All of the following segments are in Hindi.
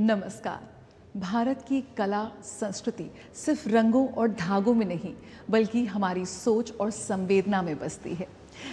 नमस्कार। भारत की कला संस्कृति सिर्फ रंगों और धागों में नहीं बल्कि हमारी सोच और संवेदना में बसती है।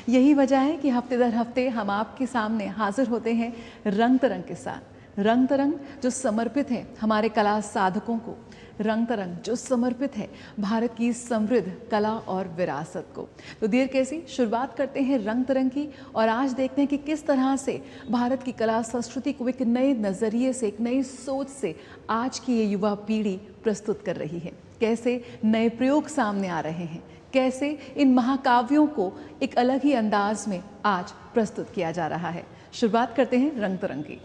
यही वजह है कि हफ्ते दर हफ्ते हम आपके सामने हाजिर होते हैं रंग तरंग के साथ। रंग तरंग जो समर्पित है हमारे कला साधकों को, रंग तरंग जो समर्पित है भारत की समृद्ध कला और विरासत को। तो देर कैसी, शुरुआत करते हैं रंग तरंग की और आज देखते हैं कि किस तरह से भारत की कला संस्कृति को एक नए नज़रिए से, एक नई सोच से आज की ये युवा पीढ़ी प्रस्तुत कर रही है। कैसे नए प्रयोग सामने आ रहे हैं, कैसे इन महाकाव्यों को एक अलग ही अंदाज में आज प्रस्तुत किया जा रहा है। शुरुआत करते हैं रंग तरंग की।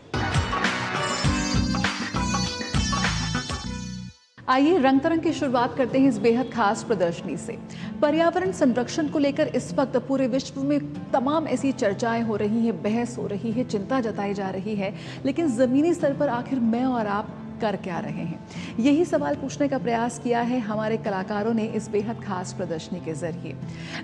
आइए रंग तरंग की शुरुआत करते हैं इस बेहद खास प्रदर्शनी से। पर्यावरण संरक्षण को लेकर इस वक्त पूरे विश्व में तमाम ऐसी चर्चाएं हो रही हैं, बहस हो रही है, चिंता जताई जा रही है, लेकिन ज़मीनी स्तर पर आखिर मैं और आप कर क्या रहे हैं, यही सवाल पूछने का प्रयास किया है हमारे कलाकारों ने इस बेहद खास प्रदर्शनी के जरिए।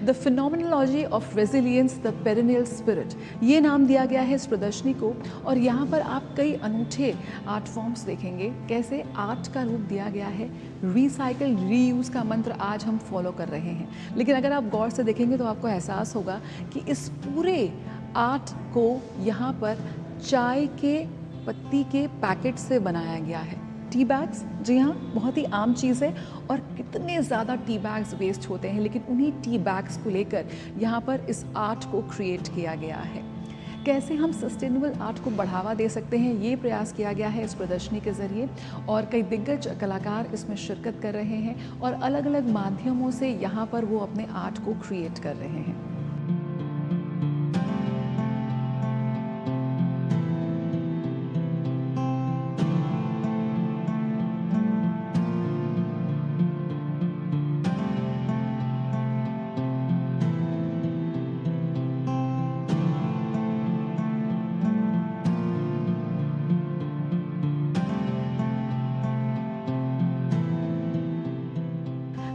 The phenomenology of resilience the perennial spirit, ये नाम दिया गया है इस प्रदर्शनी को। और यहाँ पर आप कई अनूठे आर्ट फॉर्म्स देखेंगे, कैसे आर्ट का रूप दिया गया है। रिसाइकल, रीयूज का मंत्र आज हम फॉलो कर रहे हैं, लेकिन अगर आप गौर से देखेंगे तो आपको एहसास होगा कि इस पूरे आर्ट को यहाँ पर चाय के पत्ती के पैकेट से बनाया गया है। टी बैग्स, जी हाँ, बहुत ही आम चीज़ है और कितने ज़्यादा टी बैग्स वेस्ट होते हैं, लेकिन उन्हीं टी बैग्स को लेकर यहाँ पर इस आर्ट को क्रिएट किया गया है। कैसे हम सस्टेनेबल आर्ट को बढ़ावा दे सकते हैं, ये प्रयास किया गया है इस प्रदर्शनी के ज़रिए और कई दिग्गज कलाकार इसमें शिरकत कर रहे हैं और अलग अलग माध्यमों से यहाँ पर वो अपने आर्ट को क्रिएट कर रहे हैं।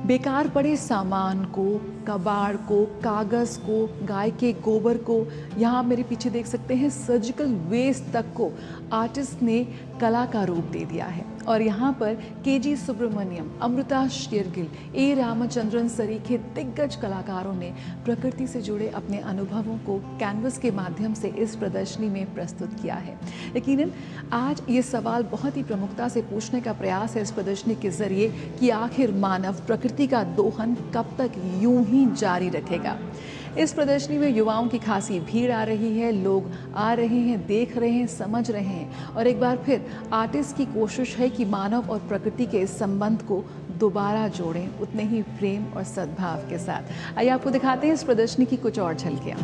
बेकार पड़े सामान को, कबाड़ को, कागज़ को, गाय के गोबर को, यहाँ मेरे पीछे देख सकते हैं सर्जिकल वेस्ट तक को आर्टिस्ट ने कला का रूप दे दिया है। और यहाँ पर के.जी. सुब्रमण्यम, अमृता शेरगिल, ए. रामचंद्रन सरीखे दिग्गज कलाकारों ने प्रकृति से जुड़े अपने अनुभवों को कैनवस के माध्यम से इस प्रदर्शनी में प्रस्तुत किया है। यकीनन आज ये सवाल बहुत ही प्रमुखता से पूछने का प्रयास है इस प्रदर्शनी के जरिए कि आखिर मानव प्रकृति का दोहन कब तक यूं ही जारी रखेगा। इस प्रदर्शनी में युवाओं की खासी भीड़ आ रही है, लोग आ रहे हैं, देख रहे हैं, समझ रहे हैं और एक बार फिर आर्टिस्ट की कोशिश है कि मानव और प्रकृति के इस संबंध को दोबारा जोड़ें उतने ही प्रेम और सद्भाव के साथ। आइए आपको दिखाते हैं इस प्रदर्शनी की कुछ और झलकियाँ।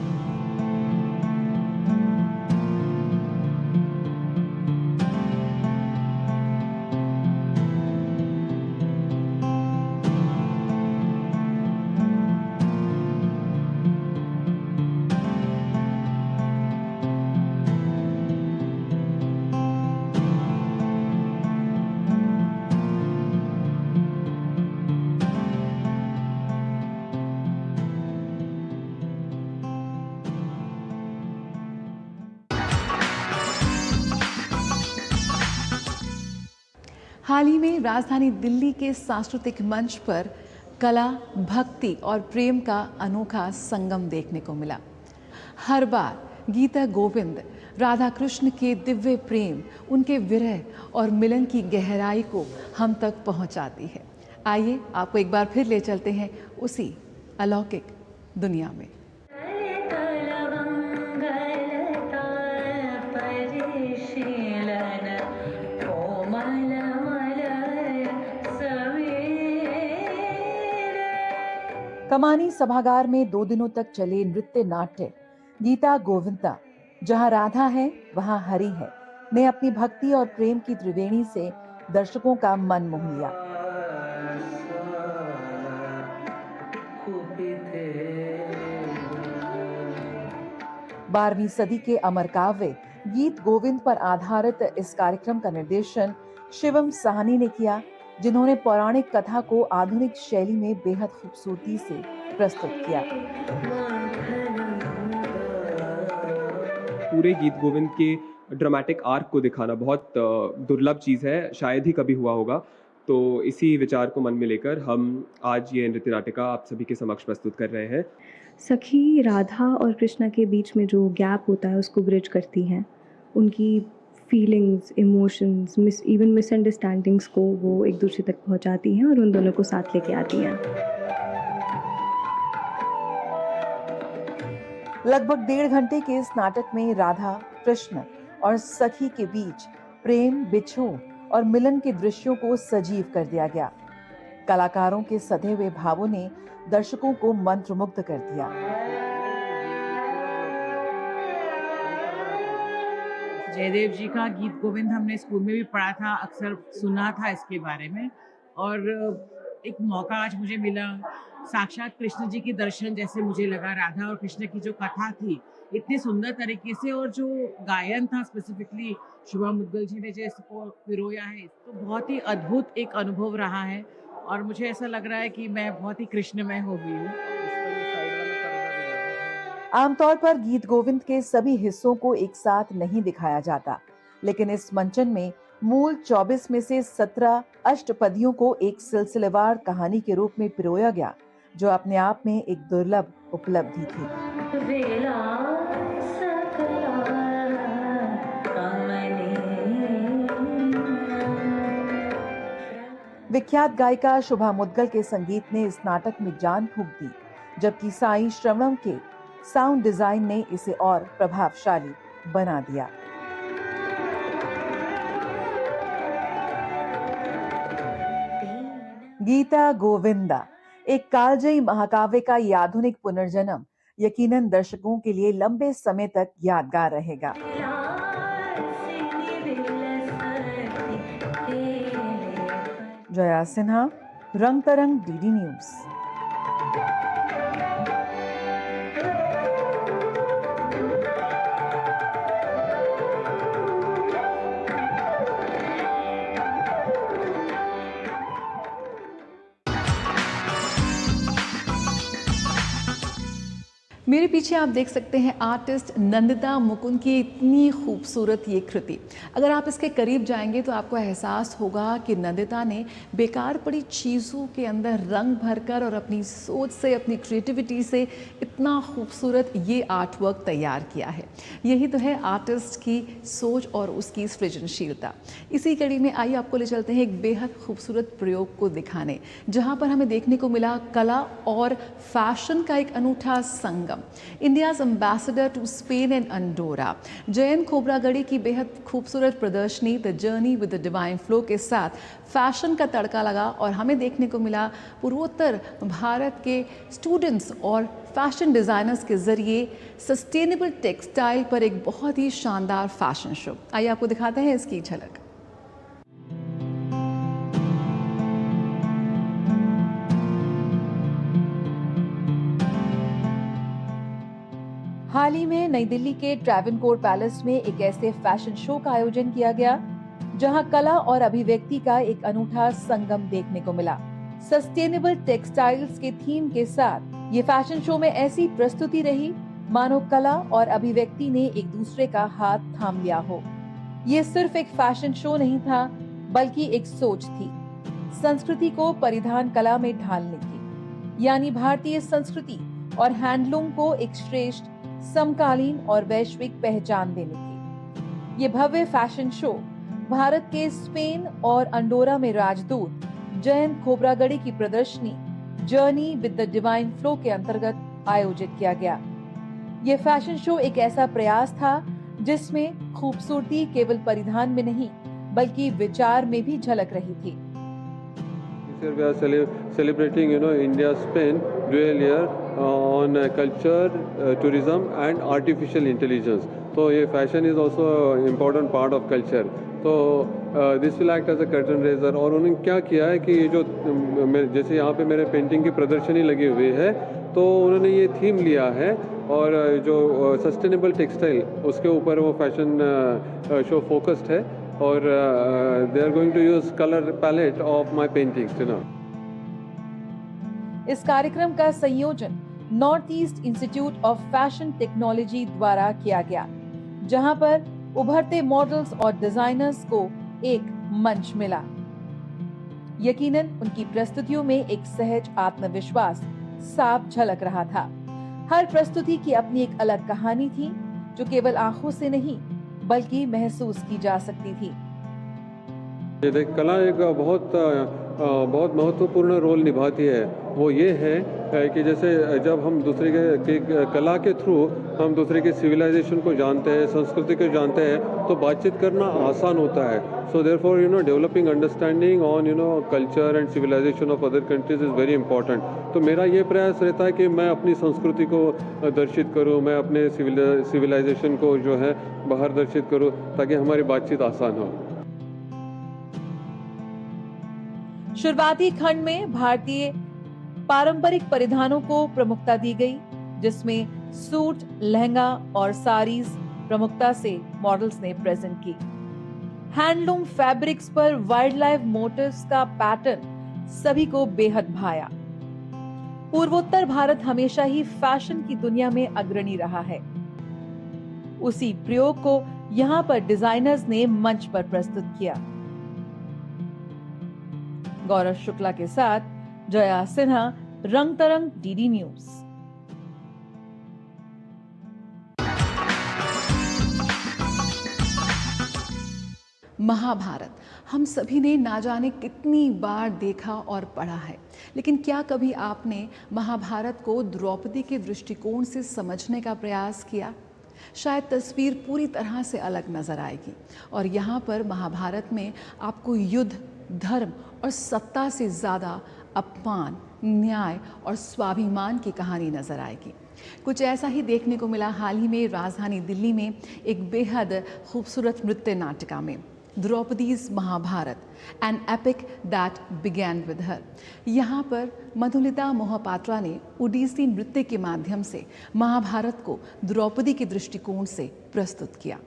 हाल ही में राजधानी दिल्ली के सांस्कृतिक मंच पर कला, भक्ति और प्रेम का अनोखा संगम देखने को मिला। हर बार गीता गोविंद राधा कृष्ण के दिव्य प्रेम, उनके विरह और मिलन की गहराई को हम तक पहुंचाती है। आइए आपको एक बार फिर ले चलते हैं उसी अलौकिक दुनिया में। कमानी सभागार में 2 दिनों तक चले नृत्य नाट्य गीता गोविंदा, जहां राधा है वहां हरि है, ने अपनी भक्ति और प्रेम की त्रिवेणी से दर्शकों का मन मोह लिया। 12वीं सदी के अमर काव्य गीत गोविंद पर आधारित इस कार्यक्रम का निर्देशन शिवम साहनी ने किया, जिन्होंने पौराणिक कथा को आधुनिक शैली में बेहद खूबसूरती से प्रस्तुत किया। पूरे गीत गोविंद के ड्रामेटिक आर्क को दिखाना बहुत दुर्लभ चीज़ है, शायद ही कभी हुआ होगा। तो इसी विचार को मन में लेकर हम आज ये नृत्य नाटिका आप सभी के समक्ष प्रस्तुत कर रहे हैं। सखी राधा और कृष्णा के बीच में जो गैप होता है उसको ब्रिज करती हैं। उनकी फीलिंग्स, इमोशंस, मिसअंडरस्टैंडिंग्स को वो एक दूसरे तक पहुंचाती हैं और उन दोनों को साथ लेके आती हैं। लगभग 1.5 घंटे के इस नाटक में राधा, कृष्ण और सखी के बीच प्रेम, बिछोह और मिलन के दृश्यों को सजीव कर दिया गया। कलाकारों के सधे हुए भावों ने दर्शकों को मंत्रमुग्ध कर दिया। जयदेव जी का गीत गोविंद हमने स्कूल में भी पढ़ा था, अक्सर सुना था इसके बारे में, और एक मौका आज मुझे मिला। साक्षात कृष्ण जी की दर्शन जैसे मुझे लगा। राधा और कृष्ण की जो कथा थी इतनी सुंदर तरीके से, और जो गायन था स्पेसिफिकली शुभा मुद्गल जी ने जिसको पिरोया है, तो बहुत ही अद्भुत एक अनुभव रहा है। और मुझे ऐसा लग रहा है कि मैं बहुत ही कृष्णमय हो गई हूँ। आमतौर पर गीत गोविंद के सभी हिस्सों को एक साथ नहीं दिखाया जाता, लेकिन इस मंचन में मूल 24 में से 17 अष्टपदियों को एक सिलसिलेवार कहानी के रूप में पिरोया गया, जो अपने आप में एक दुर्लभ उपलब्धि थी। विख्यात गायिका शुभा मुद्गल के संगीत ने इस नाटक में जान फूंक दी, जबकि साई श्रवणम के साउंड डिजाइन ने इसे और प्रभावशाली बना दिया। गीता गोविंदा, एक कालजयी महाकाव्य का ये आधुनिक पुनर्जन्म यकीनन दर्शकों के लिए लंबे समय तक यादगार रहेगा। जया सिन्हा, रंग तरंग, डीडी न्यूज। मेरे पीछे आप देख सकते हैं आर्टिस्ट नंदिता मुकुंद की इतनी खूबसूरत ये कृति। अगर आप इसके करीब जाएंगे तो आपको एहसास होगा कि नंदिता ने बेकार पड़ी चीज़ों के अंदर रंग भरकर और अपनी सोच से, अपनी क्रिएटिविटी से इतना खूबसूरत ये आर्ट वर्क तैयार किया है। यही तो है आर्टिस्ट की सोच और उसकी सृजनशीलता। इसी कड़ी में आइए आपको ले चलते हैं एक बेहद खूबसूरत प्रयोग को दिखाने, जहाँ पर हमें देखने को मिला कला और फैशन का एक अनूठा संगम। India's ambassador to Spain and Andorra Jayant Khobragade की बेहद खूबसूरत प्रदर्शनी the journey with the divine flow के साथ फैशन का तड़का लगा और हमें देखने को मिला पूर्वोत्तर भारत के स्टूडेंट्स और फैशन डिज़ाइनर्स के जरिए सस्टेनेबल टेक्सटाइल पर एक बहुत ही शानदार फैशन शो। आइए आपको दिखाते हैं इसकी झलक। हाल ही में नई दिल्ली के ट्रैवनकोर पैलेस में एक ऐसे फैशन शो का आयोजन किया गया, जहां कला और अभिव्यक्ति का एक अनूठा संगम देखने को मिला। सस्टेनेबल टेक्सटाइल्स के थीम के साथ ये फैशन शो में ऐसी प्रस्तुति रही मानो कला और अभिव्यक्ति ने एक दूसरे का हाथ थाम लिया हो। ये सिर्फ एक फैशन शो नहीं था, बल्कि एक सोच थी, संस्कृति को परिधान कला में ढालने की, यानी भारतीय संस्कृति और हैंडलूम को एक श्रेष्ठ समकालीन और वैश्विक पहचान देने की। ये भव्य फैशन शो भारत के स्पेन और अंडोरा में राजदूत जयंत खोबरागढ़ी की प्रदर्शनी journey with the divine flow के अंतर्गत आयोजित किया गया। ये फैशन शो एक ऐसा प्रयास था जिसमें खूबसूरती केवल परिधान में नहीं, बल्कि विचार में भी झलक रही थी। This year we are celebrating, India-Spain dual year on culture, tourism and artificial intelligence. So ये fashion is also an important part of culture. So this will act as a curtain raiser. और उन्होंने क्या किया है कि ये जो जैसे यहाँ पे मेरे पेंटिंग की प्रदर्शनी लगी हुई है, तो उन्होंने ये थीम लिया है और जो सस्टेनेबल टेक्सटाइल उसके ऊपर वो फैशन शो फोकस्ड है और they are going to use color palette of my paintings, इस कार्यक्रम का संयोजन north east institute of fashion technology द्वारा किया गया, जहां पर उभरते मॉडल्स और डिजाइनर्स को एक मंच मिला। यकीनन उनकी प्रस्तुतियों में एक सहज आत्मविश्वास साफ झलक रहा था। हर प्रस्तुति की अपनी एक अलग कहानी थी जो केवल आंखों से नहीं बल्कि महसूस की जा सकती थी। कला एक बहुत महत्वपूर्ण रोल निभाती है। वो ये है कि जैसे जब हम दूसरे के कला के थ्रू हम दूसरे के सिविलाइजेशन को जानते हैं, संस्कृति को जानते हैं, तो बातचीत करना आसान होता है। So therefore developing understanding on culture and civilization of other countries is very important. तो मेरा ये प्रयास रहता है कि मैं अपनी संस्कृति को दर्शित करूँ, मैं अपने सिविलाइजेशन को जो है बाहर दर्शित करूँ, ताकि हमारी बातचीत आसान हो। शुरुआती खंड में भारतीय पारंपरिक परिधानों को प्रमुखता दी गई, जिसमें सूट, लहंगा और साड़ीज प्रमुखता से मॉडल्स ने प्रेजेंट की। हैंडलूम फैब्रिक्स पर वाइल्ड लाइफ मोटिव्स का पैटर्न सभी को बेहद भाया। पूर्वोत्तर भारत हमेशा ही फैशन की दुनिया में अग्रणी रहा है। उसी प्रयोग को यहाँ पर डिजाइनर्स ने मंच पर प्रस्तुत किया। गौरव शुक्ला के साथ जया सिन्हा, रंग तरंग, डीडी न्यूज। महाभारत हम सभी ने ना जाने कितनी बार देखा और पढ़ा है, लेकिन क्या कभी आपने महाभारत को द्रौपदी के दृष्टिकोण से समझने का प्रयास किया? शायद तस्वीर पूरी तरह से अलग नजर आएगी और यहाँ पर महाभारत में आपको युद्ध, धर्म और सत्ता से ज़्यादा अपमान, न्याय और स्वाभिमान की कहानी नजर आएगी। कुछ ऐसा ही देखने को मिला हाल ही में राजधानी दिल्ली में एक बेहद खूबसूरत नृत्य नाटिका में, Draupadi's Mahabharata, an epic that began with her. यहाँ पर मधुलिता मोहपात्रा ने ओडिसी नृत्य के माध्यम से महाभारत को द्रौपदी के दृष्टिकोण से प्रस्तुत किया।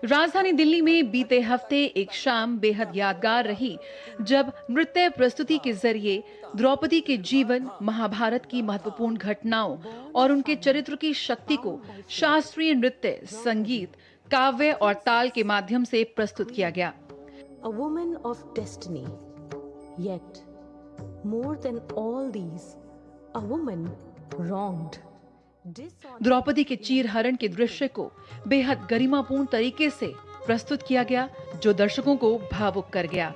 राजधानी दिल्ली में बीते हफ्ते एक शाम बेहद यादगार रही, जब नृत्य प्रस्तुति के जरिए द्रौपदी के जीवन, महाभारत की महत्वपूर्ण घटनाओं और उनके चरित्र की शक्ति को शास्त्रीय नृत्य, संगीत, काव्य और ताल के माध्यम से प्रस्तुत किया गया। A woman of destiny, yet more than all these, a woman wronged. Draupadi के चीरहरण के दृश्य को बेहद गरिमापूर्ण तरीके से प्रस्तुत किया गया, जो दर्शकों को भावुक कर गया।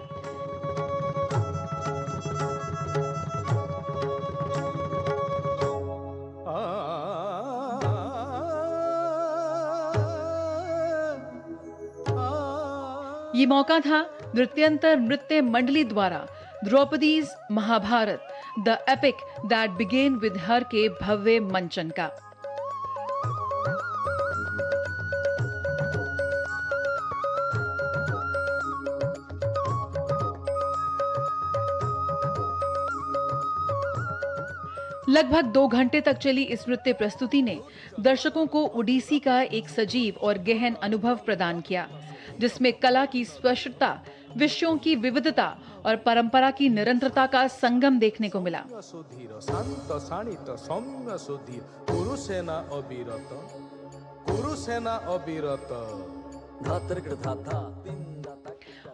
ये मौका था नृत्यांतर नृत्य मंडली द्वारा Draupadi's Mahabharata, the epic that began with her के भव्य मंचन का। लगभग 2 घंटे तक चली इस नृत्य प्रस्तुति ने दर्शकों को ओडिसी का एक सजीव और गहन अनुभव प्रदान किया, जिसमें कला की स्पष्टता, विषयों की विविधता और परंपरा की निरंतरता का संगम देखने को मिला।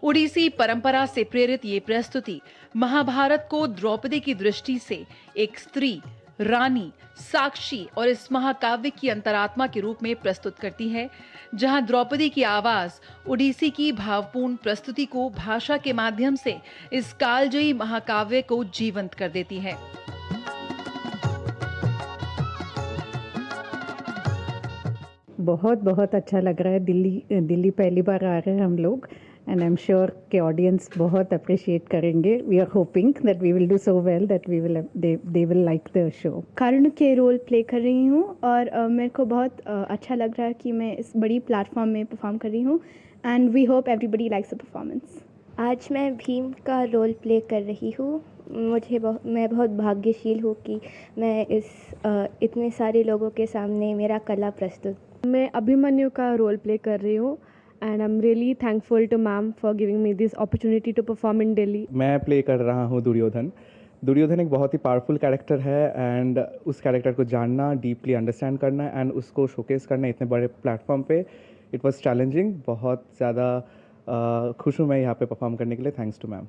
ओडिसी परंपरा से प्रेरित ये प्रस्तुति महाभारत को द्रौपदी की दृष्टि से एक स्त्री, रानी, साक्षी और इस महाकाव्य की अंतरात्मा के रूप में प्रस्तुत करती है, जहां द्रौपदी की आवाज ओडिसी की भावपूर्ण प्रस्तुति को भाषा के माध्यम से इस कालजयी महाकाव्य को जीवंत कर देती है। बहुत बहुत अच्छा लग रहा है। दिल्ली पहली बार आ रहे हैं हम लोग, एंड आई एम श्योर कि ऑडियंस बहुत अप्रिशिएट करेंगे। We are hoping that we will do so well that they will like the show. Karna के रोल प्ले कर रही हूँ और मेरे को बहुत अच्छा लग रहा है कि मैं इस बड़ी प्लेटफॉर्म में परफॉर्म कर रही हूँ, and we hope everybody likes the performance. आज मैं भीम का रोल प्ले कर रही हूँ। मैं बहुत भाग्यशील हूँ कि मैं इतने सारे लोगों के सामने मेरा कला प्रस्तुत। मैं अभिमन्यु का रोल प्ले कर रही हूँ and I'm really thankful to ma'am for giving me this opportunity to perform in Delhi. मैं प्ले कर रहा हूँ दुर्योधन। दुर्योधन एक बहुत ही पावरफुल कैरेक्टर है एंड उस कैरेक्टर को जानना, डीपली अंडरस्टैंड करना एंड उसको शोकेस करना इतने बड़े प्लेटफॉर्म पे इट वाज चैलेंजिंग। बहुत ज़्यादा खुश हूँ मैं यहाँ पे परफॉर्म करने के लिए। Thanks to ma'am.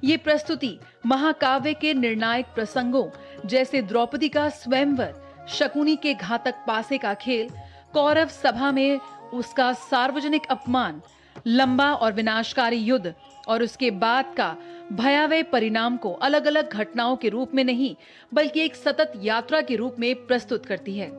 ये प्रस्तुति महाकाव्य के निर्णायक प्रसंगों जैसे द्रौपदी का स्वयंवर, शकुनी के घातक पासे का खेल, कौरव सभा में उसका सार्वजनिक अपमान, लंबा और विनाशकारी युद्ध और उसके बाद का भयावह परिणाम को अलग अलग घटनाओं के रूप में नहीं बल्कि एक सतत यात्रा के रूप में प्रस्तुत करती है।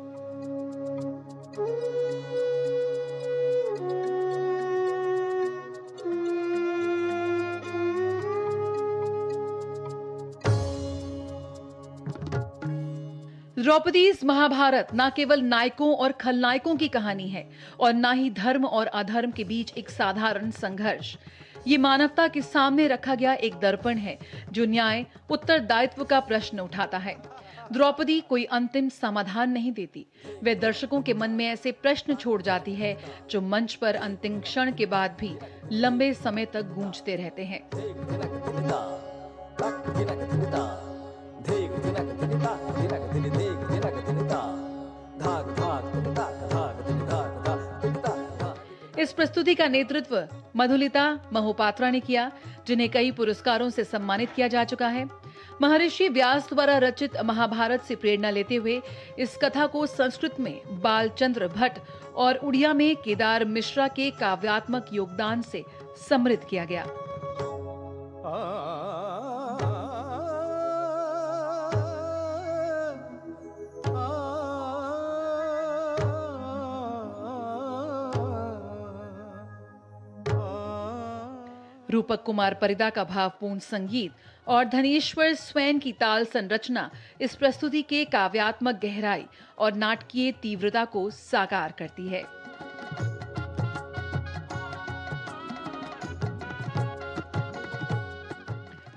द्रौपदीज महाभारत न केवल नायकों और खलनायकों की कहानी है और न ही धर्म और अधर्म के बीच एक साधारण संघर्ष। ये मानवता के सामने रखा गया एक दर्पण है जो न्याय, उत्तरदायित्व का प्रश्न उठाता है। द्रौपदी कोई अंतिम समाधान नहीं देती, वे दर्शकों के मन में ऐसे प्रश्न छोड़ जाती है जो मंच पर अंतिम क्षण के बाद भी लंबे समय तक गूंजते रहते हैं। इस प्रस्तुति का नेतृत्व मधुलिता महोपात्रा ने किया, जिन्हें कई पुरस्कारों से सम्मानित किया जा चुका है। महर्षि व्यास द्वारा रचित महाभारत से प्रेरणा लेते हुए इस कथा को संस्कृत में बालचंद्र भट्ट और उड़िया में केदार मिश्रा के काव्यात्मक योगदान से समृद्ध किया गया। रूपक कुमार परिदा का भावपूर्ण संगीत और धनेश्वर स्वैन की ताल संरचना इस प्रस्तुति के काव्यात्मक गहराई और नाटकीय तीव्रता को साकार करती है।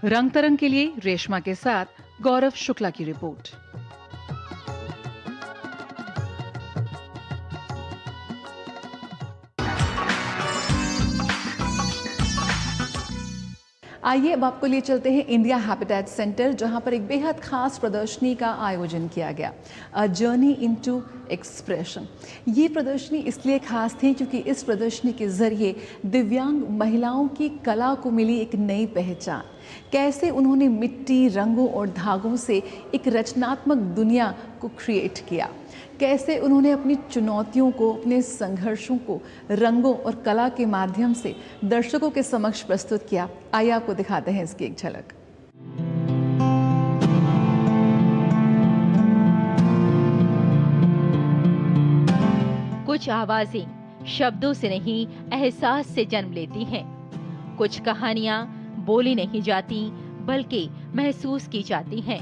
रंग तरंग के लिए रेशमा के साथ गौरव शुक्ला की रिपोर्ट। आइए अब आपको लिए चलते हैं इंडिया हैबिटेट सेंटर, जहां पर एक बेहद खास प्रदर्शनी का आयोजन किया गया, अ जर्नी इनटू एक्सप्रेशन। ये प्रदर्शनी इसलिए खास थी क्योंकि इस प्रदर्शनी के जरिए दिव्यांग महिलाओं की कला को मिली एक नई पहचान। कैसे उन्होंने मिट्टी, रंगों और धागों से एक रचनात्मक दुनिया को क्रिएट किया, कैसे उन्होंने अपनी चुनौतियों को, अपने संघर्षों को रंगों और कला के माध्यम से दर्शकों के समक्ष प्रस्तुत किया। आइए आपको दिखाते हैं इसकी एक झलक। कुछ आवाजें शब्दों से नहीं, एहसास से जन्म लेती हैं। कुछ कहानियां बोली नहीं जाती बल्कि महसूस की जाती हैं।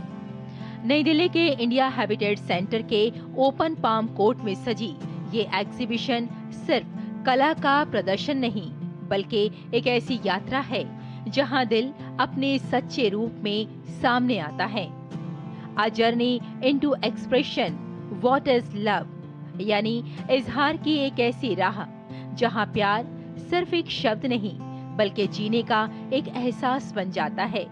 नई दिल्ली के इंडिया हैबिटेट सेंटर के ओपन पाम कोर्ट में सजी ये एग्जीबिशन सिर्फ कला का प्रदर्शन नहीं बल्कि एक ऐसी यात्रा है जहां दिल अपने सच्चे रूप में सामने आता है। A journey into expression, what is love, यानी इजहार की एक ऐसी राह जहां प्यार सिर्फ एक शब्द नहीं बल्कि जीने का एक एहसास बन जाता है।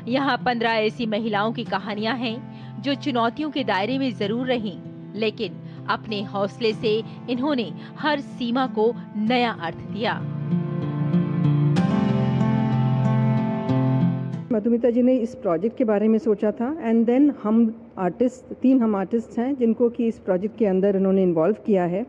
यहाँ 15 ऐसी महिलाओं की कहानियां हैं जो चुनौतियों के दायरे में जरूर रहीं, लेकिन अपने हौसले से इन्होंने हर सीमा को नया अर्थ दिया। मधुमिता जी ने इस प्रोजेक्ट के बारे में सोचा था एंड देन हम आर्टिस्ट हैं जिनको कि इस प्रोजेक्ट के अंदर उन्होंने इन्वॉल्व किया है।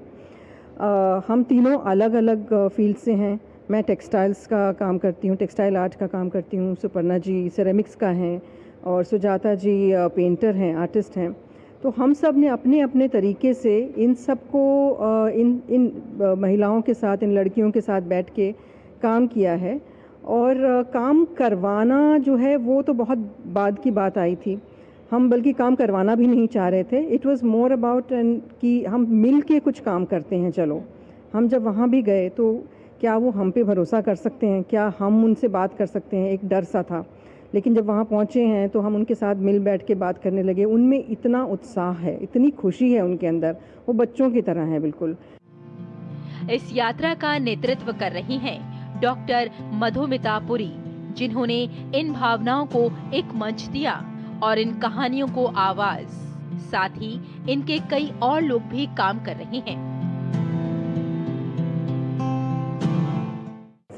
हम तीनों अलग अलग फील्ड से हैं। मैं टेक्सटाइल्स का काम करती हूँ, टेक्सटाइल आर्ट का काम करती हूँ। सुपर्णा जी सेरेमिक्स का हैं और सुजाता जी पेंटर हैं, आर्टिस्ट हैं। तो हम सब ने अपने अपने तरीके से इन सबको इन महिलाओं के साथ, इन लड़कियों के साथ बैठ के काम किया है। और काम करवाना जो है वो तो बहुत बाद की बात आई थी। हम बल्कि काम करवाना भी नहीं चाह रहे थे। इट वाज मोर अबाउट कि हम मिल के कुछ काम करते हैं। चलो, हम जब वहाँ भी गए तो क्या वो हम पे भरोसा कर सकते हैं, क्या हम उनसे बात कर सकते हैं, एक डर सा था। लेकिन जब वहाँ पहुँचे हैं तो हम उनके साथ मिल बैठ के बात करने लगे। उनमें इतना उत्साह है, इतनी खुशी है उनके अंदर, वो बच्चों की तरह है बिल्कुल। इस यात्रा का नेतृत्व कर रही हैं डॉक्टर मधुमिता पुरी, जिन्होंने इन भावनाओं को एक मंच दिया और इन कहानियों को आवाज। साथ ही इनके कई और लोग भी काम कर रहे हैं।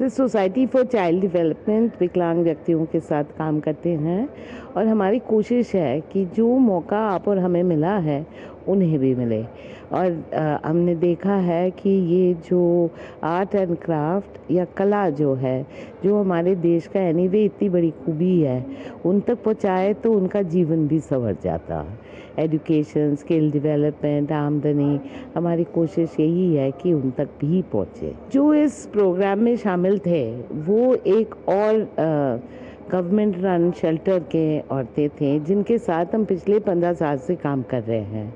सोसाइटी फॉर चाइल्ड डेवलपमेंट विकलांग व्यक्तियों के साथ काम करते हैं और हमारी कोशिश है कि जो मौका आप और हमें मिला है उन्हें भी मिले। और हमने देखा है कि ये जो आर्ट एंड क्राफ्ट या कला जो है, जो हमारे देश का एनीवे इतनी बड़ी खूबी है, उन तक पहुँचाए तो उनका जीवन भी संवर जाता है। एजुकेशन, स्किल डेवलपमेंट, आमदनी, हमारी कोशिश यही है कि उन तक भी पहुँचे। जो इस प्रोग्राम में शामिल थे वो एक और गवर्नमेंट रन शेल्टर के औरतें थे जिनके साथ हम पिछले 15 साल से काम कर रहे हैं।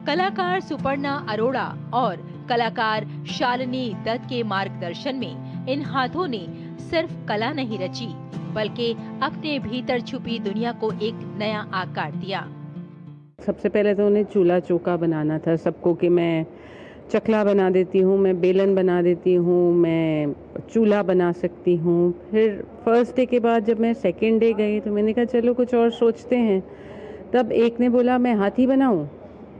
कलाकार सुपर्णा अरोड़ा और कलाकार शालिनी दत्त के मार्गदर्शन में इन हाथों ने सिर्फ कला नहीं रची, बल्कि अपने भीतर छुपी दुनिया को एक नया आकार दिया। सबसे पहले तो उन्हें चूल्हा चौका बनाना था सबको, कि मैं चकला बना देती हूँ, मैं बेलन बना देती हूँ, मैं चूल्हा बना सकती हूँ। फिर फर्स्ट डे के बाद जब मैं सेकेंड डे गई तो मैंने कहा चलो कुछ और सोचते हैं। तब एक ने बोला मैं हाथी बनाऊँ,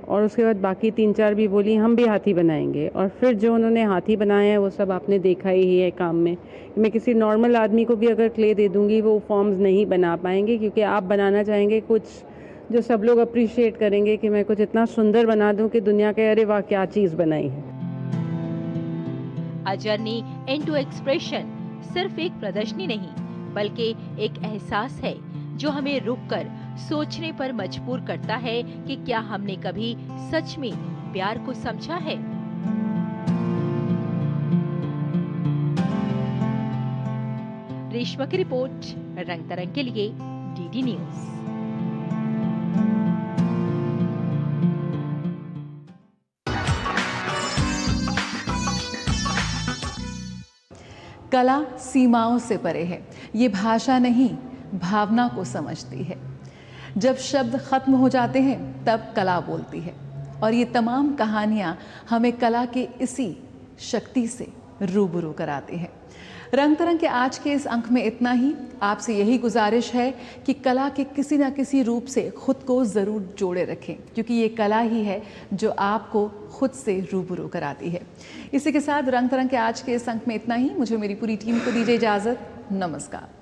और उसके बाद बाकी 3-4 भी बोली हम भी हाथी बनाएंगे। और फिर जो उन्होंने हाथी बनाए हैं वो सब आपने देखा ही है काम में। मैं किसी नॉर्मल आदमी को भी अगर क्ले दे दूँगी वो फॉर्म्स नहीं बना पाएंगे, क्योंकि आप बनाना चाहेंगे कुछ जो सब लोग अप्रिशिएट करेंगे कि मैं कुछ इतना सुंदर बना दूं कि दुनिया के अरे वाह क्या चीज़ बनाई है। अ जर्नी इनटू एक्सप्रेशन सिर्फ एक प्रदर्शनी नहीं, बल्कि एक एहसास है जो हमें रुककर सोचने पर मजबूर करता है कि क्या हमने कभी सच में प्यार को समझा है। रेशमा की रिपोर्ट, रंग तरंग के लिए डीडी न्यूज। कला सीमाओं से परे है। ये भाषा नहीं, भावना को समझती है। जब शब्द खत्म हो जाते हैं तब कला बोलती है। और ये तमाम कहानियाँ हमें कला के इसी शक्ति से रूबरू कराती हैं। रंग तरंग के आज के इस अंक में इतना ही। आपसे यही गुजारिश है कि कला के किसी न किसी रूप से खुद को ज़रूर जोड़े रखें, क्योंकि ये कला ही है जो आपको खुद से रूबरू कराती है। इसी के साथ रंग तरंग के आज के इस अंक में इतना ही। मुझे मेरी पूरी टीम को दीजिए इजाज़त। नमस्कार।